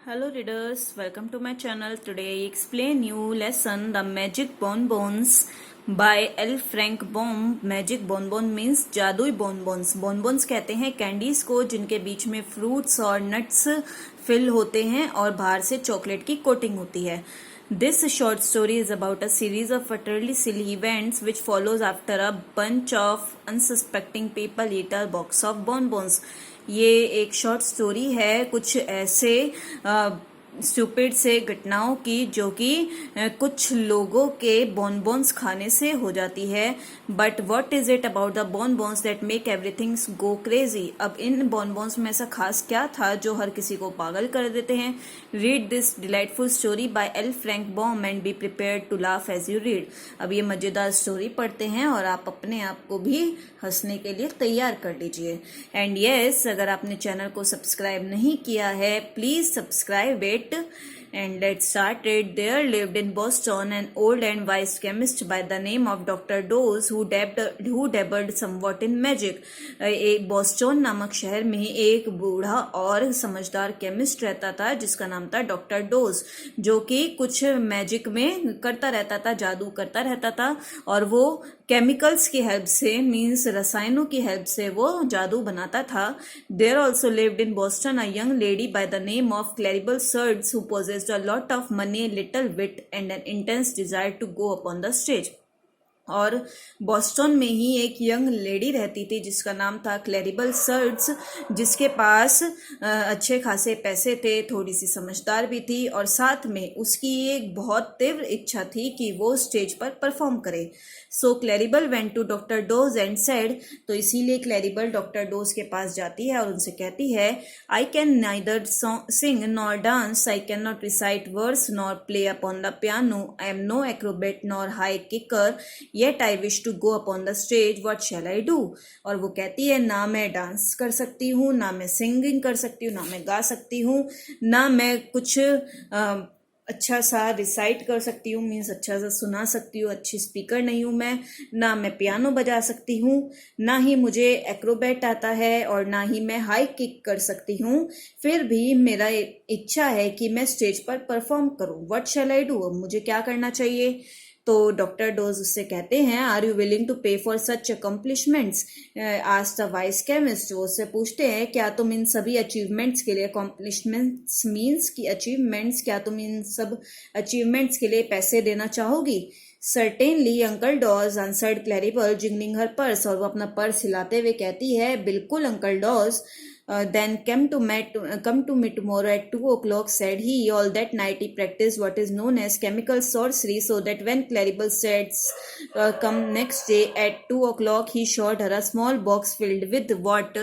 Hello readers, welcome to my channel. Today I explain you lesson The Magic Bonbons by L. Frank Baum. Magic bonbon means जादुई bonbons. Bonbons कहते हैं candies को जिनके बीच में fruits और nuts fill होते हैं और बाहर से चॉकलेट की कोटिंग होती है. This short story is about a series of utterly silly events which follows after a bunch of unsuspecting people eat a box of bonbons. ये एक शॉर्ट स्टोरी है कुछ ऐसे स्टूपिड से घटनाओं की जो कि कुछ लोगों के बॉनबॉन्स खाने से हो जाती है. But what is it about the bonbons that make everything go crazy. अब इन बॉनबॉन्स में ऐसा खास क्या था जो हर किसी को पागल कर देते हैं. Read this delightful story by L Frank Baum and be prepared to laugh as you read. अब ये मजेदार स्टोरी पढ़ते हैं और आप अपने आप को भी हंसने के लिए तैयार कर लीजिए. एंड यस, अगर आपने चैनल को सब्सक्राइब नहीं किया है please subscribe it. And let's start it. There lived in Boston an old and wise chemist by the name of Dr. Dose who dabbled somewhat in magic. एक Boston नामक शहर में एक बूढ़ा और समझदार केमिस्ट रहता था जिसका नाम था डॉक्टर डोज, जो कि कुछ मैजिक में करता रहता था, जादू करता रहता था. और वो केमिकल्स की हेल्प से मीन्स रसायनों की हेल्प से वो जादू बनाता था. There also lived in Boston a young lady by the name of Claribel Surds who possessed a lot of money, little wit and an intense desire to go upon the stage. और Boston में ही एक young lady रहती थी जिसका नाम था क्लैरिबल surds, जिसके पास अच्छे खासे पैसे थे, थोड़ी सी समझदार भी थी और साथ में उसकी एक बहुत तीव्र इच्छा थी कि वो स्टेज पर परफॉर्म करे. So Claribel went to doctor Dodge and said, तो इसीलिए क्लैरिबल डॉक्टर डोज के पास जाती है और उनसे कहती है, I can neither sing nor dance, I can not recite words nor play upon the piano, I am no acrobat nor high kicker, yet I wish to go upon the stage, what shall I do. और वो कहती है, ना मैं dance कर सकती हूँ, ना मैं सिंगिंग कर सकती हूँ, ना मैं गा सकती हूँ, ना मैं कुछ अच्छा सा रिसाइट कर सकती हूँ मीन्स अच्छा सा सुना सकती हूँ, अच्छी स्पीकर नहीं हूँ मैं, ना मैं पियानो बजा सकती हूँ, ना ही मुझे एक्रोबैट आता है और ना ही मैं हाई किक कर सकती हूँ. फिर भी मेरा इच्छा है कि मैं स्टेज पर परफॉर्म करूँ. व्हाट शैल आई डू, मुझे क्या करना चाहिए. तो डॉक्टर डोज उससे कहते हैं, आर यू विलिंग टू पे फॉर सच अकम्पलिशमेंट्स, आज द वाइस केमिस्ट. वो उससे पूछते हैं, क्या तुम इन सभी अचीवमेंट्स के लिए, अकम्पलिशमेंट्स मीन्स की अचीवमेंट्स, क्या तुम इन सब अचीवमेंट्स के लिए पैसे देना चाहोगी. Certainly uncle Dodge answered Claribel jingling her purse. और वो अपना पर्स हिलाते हुए कहती है, बिल्कुल uncle Dodge. Then come to me tomorrow at 2 o'clock, said he. All that night he practiced what is known as chemical sorcery, so that when Claribel said come next day at 2 o'clock, he showed her a small box filled with what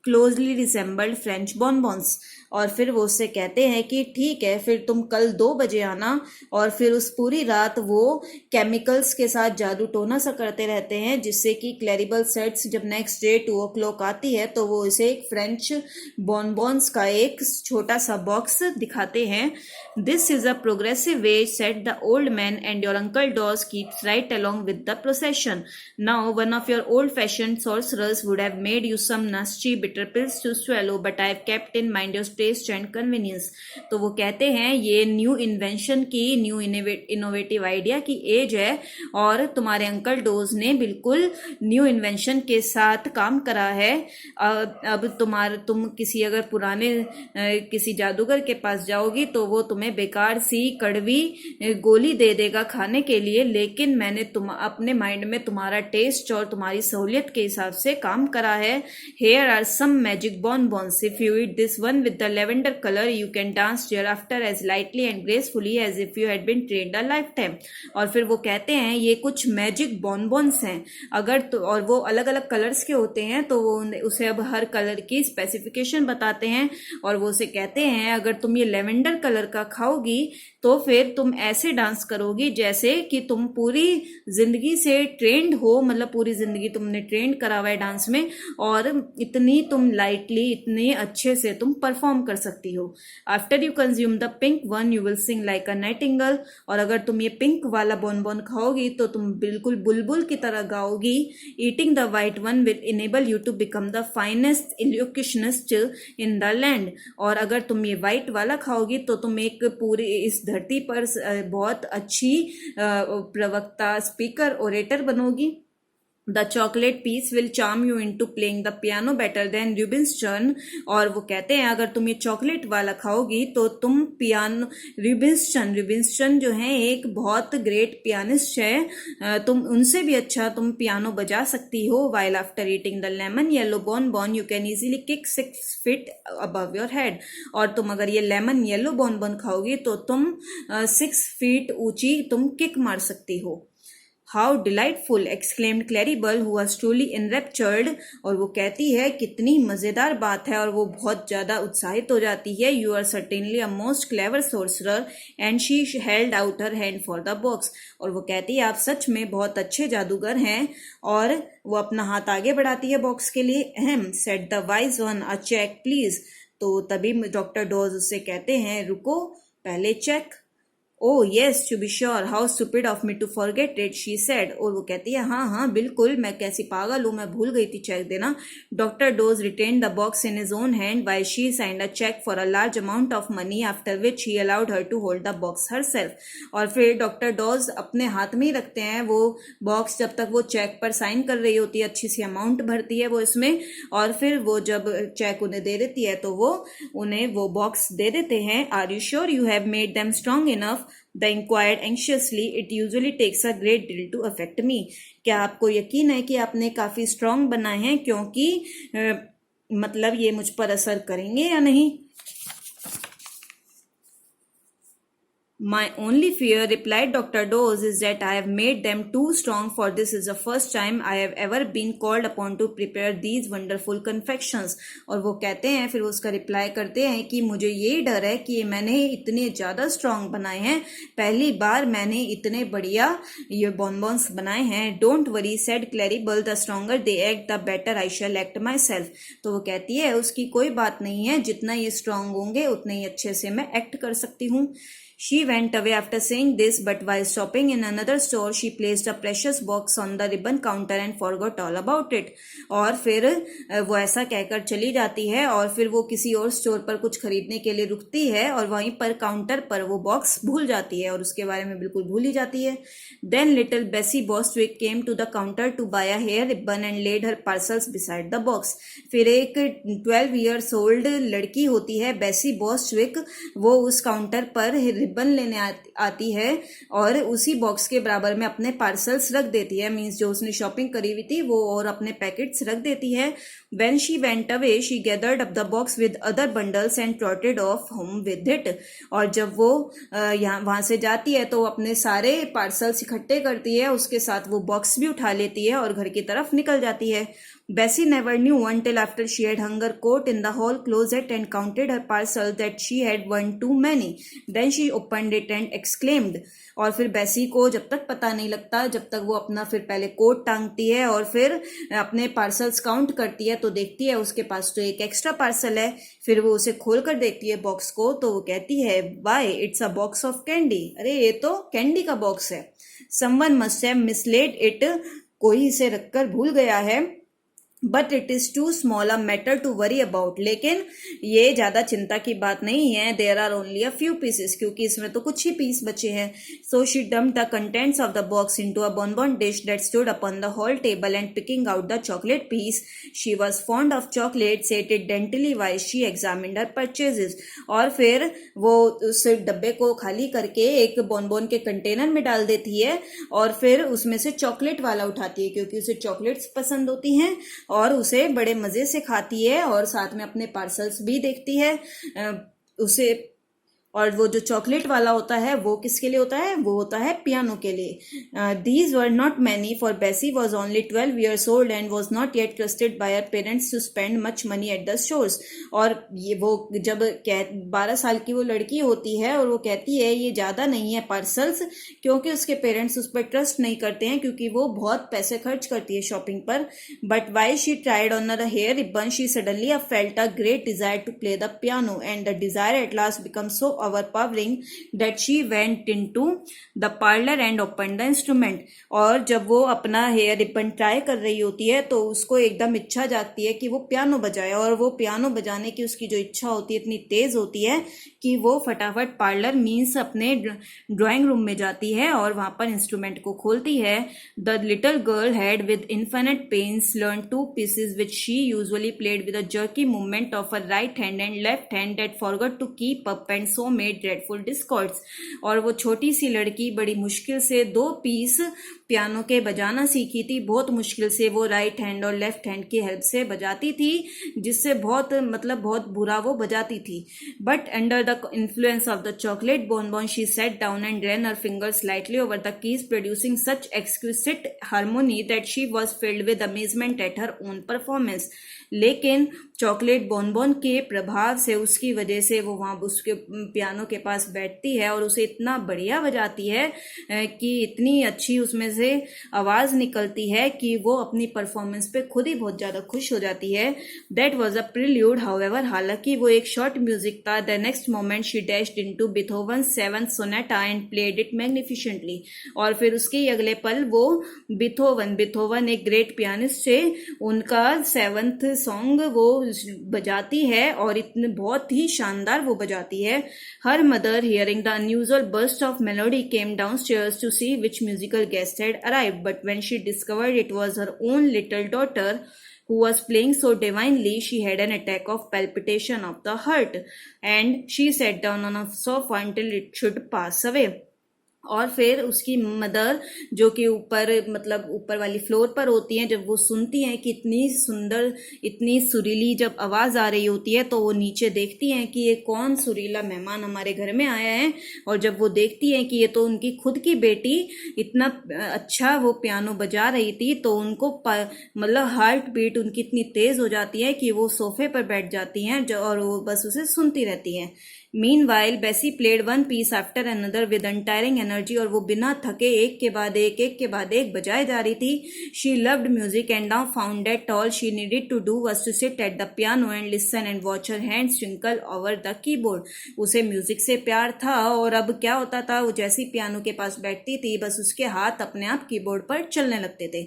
closely resembled French bonbons. और फिर वो उससे कहते हैं कि ठीक है, फिर तुम कल 2 बजे आना. और फिर उस पूरी रात वो केमिकल्स के साथ जादू टोना सा करते रहते हैं जिससे कि क्लैरिबल सेट्स जब नेक्स्ट डे 2 o'clock आती है तो वो इसे एक फ्रेंच बॉनबॉन्स का एक छोटा सा बॉक्स दिखाते हैं. This is a progressive way, said the old man, and your uncle Dodge keeps right along with the procession. Now one of your old fashion sorcerers would have made you some nasty bitter pills to swallow, but I have kept in mind your taste and convenience. तो वो कहते हैं ये new invention की, new innovative idea की as है और तुम्हारे अंकल डोज ने बिल्कुल न्यू इन्वेंशन के साथ काम करा है. अब तुम किसी अगर पुराने किसी जादूगर के पास जाओगी तो वो तुम्हें बेकार सी कड़वी गोली दे देगा खाने के लिए, लेकिन मैंने अपने माइंड में तुम्हारा टेस्ट और तुम्हारी सहूलियत के हिसाब से काम करा है. Here are some magic bonbons. If you eat this one with the lavender color, you can dance thereafter as lightly and gracefully as if you had been trained a lifetime. और फिर वो कहते हैं ये कुछ मैजिक बॉनबॉन्स हैं, अगर तो और वो अलग अलग कलर्स के होते हैं तो वो उसे अब हर कलर की स्पेसिफिकेशन बताते हैं. और वो उसे कहते हैं अगर तुम ये लेवेंडर कलर का खाओगी तो फिर तुम ऐसे डांस करोगी जैसे कि तुम पूरी जिंदगी से ट्रेंड हो, मतलब पूरी जिंदगी तुमने ट्रेंड करा हुआ है डांस में और इतनी तुम लाइटली इतने अच्छे से तुम परफॉर्म कर सकती हो। After you consume the pink one you will sing like a Nightingale, और अगर तुम ये पिंक वाला बोनबोन खाओगी तो तुम बिल्कुल बुलबुल की तरह गाओगी। Eating the white one will enable you to become the finest elocutionist in the land, और अगर तुम ये वाइट वाला खाओगी तो तुम एक पूरी इस धरती पर बहुत अच्छी प्रवक्ता, स्पीकर, ओरेटर बनोगी। The chocolate piece will charm you into playing the piano better than Rubinstein, और वो कहते हैं अगर तुम ये चॉकलेट वाला खाओगी तो तुम पियानो, रुबिन्सटन जो है एक बहुत ग्रेट पियानिस्ट है, तुम उनसे भी अच्छा तुम पियानो बजा सकती हो। While after eating the lemon yellow bonbon you can easily kick 6 feet above your head, और तुम अगर ये लेमन येलो बोनबोन खाओगी तो तुम 6 फीट ऊंची तुम किक मार सकती हो। How delightful exclaimed Claribel who was truly enraptured, और वो कहती है कितनी मजेदार बात है, और वो बहुत ज्यादा उत्साहित हो जाती है। You are certainly a most clever sorcerer, and she held out her hand for the box, और वो कहती है आप सच में बहुत अच्छे जादूगर हैं, और वो अपना हाथ आगे बढ़ाती है बॉक्स के लिए। Ahem said the wise one, a check please, तो तभी डॉक्टर डॉज उससे कहते हैं रुको पहले check. Oh yes, to be sure, how stupid of me to forget it, she said. और वो कहती है हाँ हाँ बिल्कुल, मैं कैसी पागल हूँ, मैं भूल गई थी चेक देना। Doctor dose retained the box in his own hand while she signed a check for a large amount of money, after which he allowed her to hold the box herself. और फिर doctor dose अपने हाथ में ही रखते हैं वो box, जब तक वो चेक पर साइन कर रही होती है, अच्छी सी अमाउंट भरती है वो इसमें, और फिर वो जब चेक उन्हें दे देती है तो वो उन्हें वो बॉक्स दे देते हैं। Are you sure you have made them strong enough, The inquired anxiously. It usually takes a great deal to affect me. क्या आपको यकीन है कि आपने काफी स्ट्रांग बनाए हैं, क्योंकि मतलब ये मुझ पर असर करेंगे या नहीं। My only fear, replied Dr. Dose, is that I have made them too strong, for this is the first time I have ever been called upon to prepare these wonderful confections. और वो कहते हैं, फिर उसका reply करते हैं कि मुझे ये डर है कि मैंने इतने ज़्यादा स्ट्रांग बनाए हैं, पहली बार मैंने इतने बढ़िया ये बॉनबॉन्स बनाए हैं। Don't worry, said Claribel, the stronger they act the better I shall act myself. तो वो कहती है उसकी कोई बात नहीं है, जितना ये स्ट्रांग होंगे उतने ही अच्छे से मैं एक्ट कर सकती हूँ। She went away after saying this, but while shopping in another store, she placed a precious box on the ribbon counter and forgot all about it. और फिर वो ऐसा कहकर चली जाती है, और फिर वो किसी और स्टोर पर कुछ खरीदने के लिए रुकती है, और वहीं पर काउंटर पर वो बॉक्स भूल जाती है, और उसके बारे में बिल्कुल भूल ही जाती है। Then little Bessie Bostwick came to the counter to buy a hair ribbon and laid her parcels beside the box. फिर एक 12 years old लड़की होती है बेसी बॉस्टविक, वो उस काउंटर पर रिबन लेने आती है और उसी बॉक्स के बराबर में अपने पार्सल्स रख देती है, मीन्स जो उसने शॉपिंग करी हुई थी वो और अपने पैकेट्स रख देती है। When she went away, she gathered up the box with other bundles and trotted off home with it. और जब वो वहां से जाती है तो वो अपने सारे पार्सल्स इकट्ठे करती है, उसके साथ वो बॉक्स भी उठा लेती है और घर की तरफ निकल जाती है। Bessie never knew until after she had hung her coat in the hall closet and counted her parcels that she had one too many. Then she opened it and exclaimed. और फिर बेसी को जब तक पता नहीं लगता, जब तक वो अपना फिर पहले कोट टांगती है और फिर अपने पार्सल्स काउंट करती है, तो देखती है उसके पास तो एक एक्स्ट्रा पार्सल है। फिर वो उसे खोल कर देखती है बॉक्स को, तो वो कहती है why it's a box of candy, अरे ये तो कैंडी का बॉक्स है। Someone must have mislaid it, कोई इसे रखकर भूल गया है। But it is too small a matter to worry about, लेकिन ये ज्यादा चिंता की बात नहीं है। There are only a few pieces, क्योंकि इसमें तो कुछ ही पीस बचे हैं। So she dumped the contents of the box into a bonbon dish that stood upon the hall table and picking out the chocolate piece, she was fond of chocolates, ate it daintily while she examined her purchases. और फिर वो उस डब्बे को खाली करके एक bonbon के कंटेनर में डाल देती है और फिर उसमें से चॉकलेट वाला उठाती है, क्योंकि उसे चॉकलेट्स पसंद होती हैं और उसे बड़े मजे से खाती है और साथ में अपने पार्सल्स भी देखती है उसे। और वो जो चॉकलेट वाला होता है वो किसके लिए होता है, वो होता है पियानो के लिए। These were not many for Bessie was only 12 years old and was not yet trusted by her parents to spend much money at the shores. और ये वो जब 12 साल की वो लड़की होती है और वो कहती है ये ज्यादा नहीं है पार्सल्स, क्योंकि उसके पेरेंट्स उस पर ट्रस्ट नहीं करते हैं क्योंकि वो बहुत पैसे खर्च करती है शॉपिंग पर। But why she tried on the hair ribbon she suddenly felt a great desire to play the piano and the desire at last become so overpowering that she went into the parlor and opened the instrument। और जब वो अपना hair ribbon try कर रही होती है तो उसको एकदम इच्छा जागती है कि वो पियानो बजाए, और वो पियानो बजाने की उसकी जो इच्छा होती है इतनी तेज होती है कि वो फटाफट पार्लर मीन्स अपने ड्राइंग रूम में जाती है और वहां पर इंस्ट्रूमेंट को खोलती है। The little girl had with infinite pains learn 2 pieces which she usually played with a jerky movement of her right hand and left hand that forgot to keep up and so made dreadful discords। और वो छोटी सी लड़की बड़ी मुश्किल से 2 piece piano के बजाना सीखी थी, बहुत मुश्किल से वो राइट हैंड और लेफ्ट हैंड की हेल्प से बजाती थी, जिससे बहुत बुरा वो बजाती थी। But under the influence of the chocolate bonbon she sat down and ran her fingers lightly over the keys producing such exquisite harmony that she was filled with amazement at her own performance। लेकिन chocolate बोनबोन के प्रभाव से, उसकी वजह से वो वहां उसके पियानो के पास बैठती है और उसे इतना बढ़िया बजाती है कि इतनी अच्छी उसमें से आवाज निकलती है कि वो अपनी परफॉर्मेंस पे खुद ही बहुत ज्यादा खुश हो जाती है। That was a prelude however, हालांकि वो एक शॉर्ट म्यूजिक था। The next moment she dashed into Beethoven 7th sonata and played it magnificently. और फिर उसके ही अगले पल वो बीथोवन एक ग्रेट पियानिस्ट थे, उनका 7th सॉन्ग वो बजाती है और इतने बहुत ही शानदार वो बजाती है। Her mother hearing the unusual burst of melody came downstairs to see which musical guest had arrived, but when she discovered it was her own little daughter who was playing so divinely, she had an attack of palpitation of the heart and she sat down on a sofa until it should pass away। और फिर उसकी mother जो कि ऊपर वाली floor पर होती हैं, जब वो सुनती हैं कि इतनी सुंदर इतनी सुरीली जब आवाज आ रही होती है तो वो नीचे देखती हैं कि ये कौन सुरीला मेहमान हमारे घर में आया है। और जब वो देखती हैं कि ये तो उनकी खुद की बेटी इतना अच्छा वो पियानो बजा रही थी, तो उनको हार्ट बीट उनकी इतनी तेज हो जाती है कि वो सोफे पर बैठ जाती हैं और वो बस उसे सुनती रहती हैं। Meanwhile, Bessie played one piece after another with untiring energy, और वो बिना थके एक के बाद एक बजाए जा रही थी। She loved music and now found that all she needed to do was to sit at the piano and listen and watch her hands twinkle over the keyboard। उसे म्यूजिक से प्यार था और अब क्या होता था, वो जैसी पियानो के पास बैठती थी बस उसके हाथ अपने आप कीबोर्ड पर चलने लगते थे।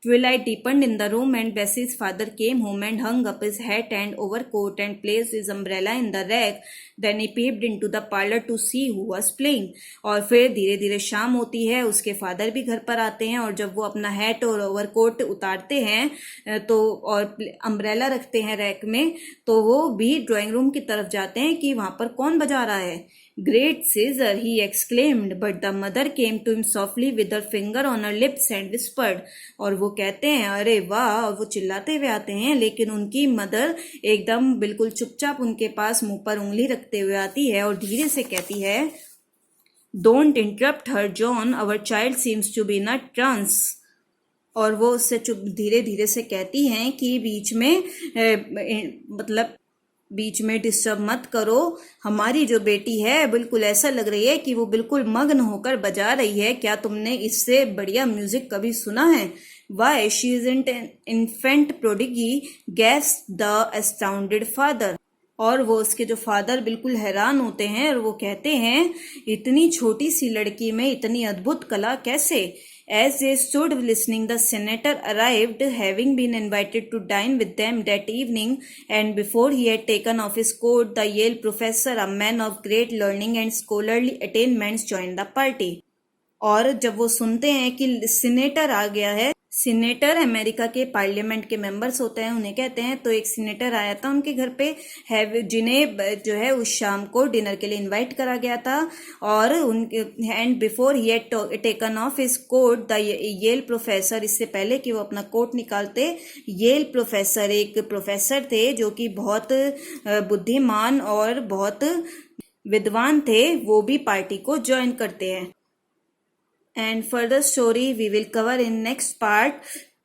Twilight deepened in the room and Bessie's father came home and hung up his hat and overcoat and placed his umbrella in the rack। Then he peeped into the parlor to see who was playing। और फिर धीरे धीरे शाम होती है, उसके father भी घर पर आते हैं और जब वो अपना हैट और ओवरकोट उतारते हैं तो और अम्ब्रेला रखते हैं रैक में, तो वो भी ड्राइंग रूम की तरफ जाते हैं कि वहां पर कौन बजा रहा है। Great Caesar, he exclaimed, but the mother came to him softly with her finger on her lips and whispered। और वो कहते हैं अरे वाह, और वो चिल्लाते हुए आते हैं, लेकिन उनकी मदर एकदम बिल्कुल चुपचाप उनके पास मुंह पर उंगली रखते हुए आती है और धीरे से कहती है Don't interrupt her, John, our child seems to be in a trance। और वो उससे धीरे धीरे से कहती हैं कि बीच में डिस्टर्ब मत करो, हमारी जो बेटी है बिल्कुल ऐसा लग रही है कि वो बिल्कुल मग्न होकर बजा रही है। क्या तुमने इससे बढ़िया म्यूजिक कभी सुना है? Why, she isn't an infant prodigy, gasped the astounded father। और वो उसके जो फादर बिल्कुल हैरान होते हैं और वो कहते हैं इतनी छोटी सी लड़की में इतनी अद्भुत कला कैसे? As they stood listening, the senator arrived, having been invited to dine with them that evening, and before he had taken off his coat, the Yale professor, a man of great learning and scholarly attainments, joined the party। और जब वो सुनते हैं कि senator आ गया है, senator America के parliament के मेंबर्स होते हैं, उन्हें कहते हैं, तो एक सीनेटर आया था उनके घर पे, जिन्हें जो है उस शाम को डिनर के लिए इनवाइट करा गया था। और उनके and before he had taken off his coat the Yale professor, इससे पहले कि वो अपना कोट निकालते, येल प्रोफेसर एक प्रोफेसर थे जो कि बहुत बुद्धिमान और बहुत विद्वान थे वो भी पार्टी को ज्वाइन करते हैं। And further story we will cover in next part.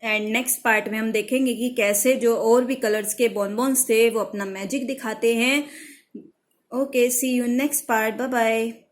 And next part में हम देखेंगे कि कैसे जो और भी कलर्स के बॉन्बॉन्स थे वो अपना मैजिक दिखाते हैं। Okay, see you next part, bye bye.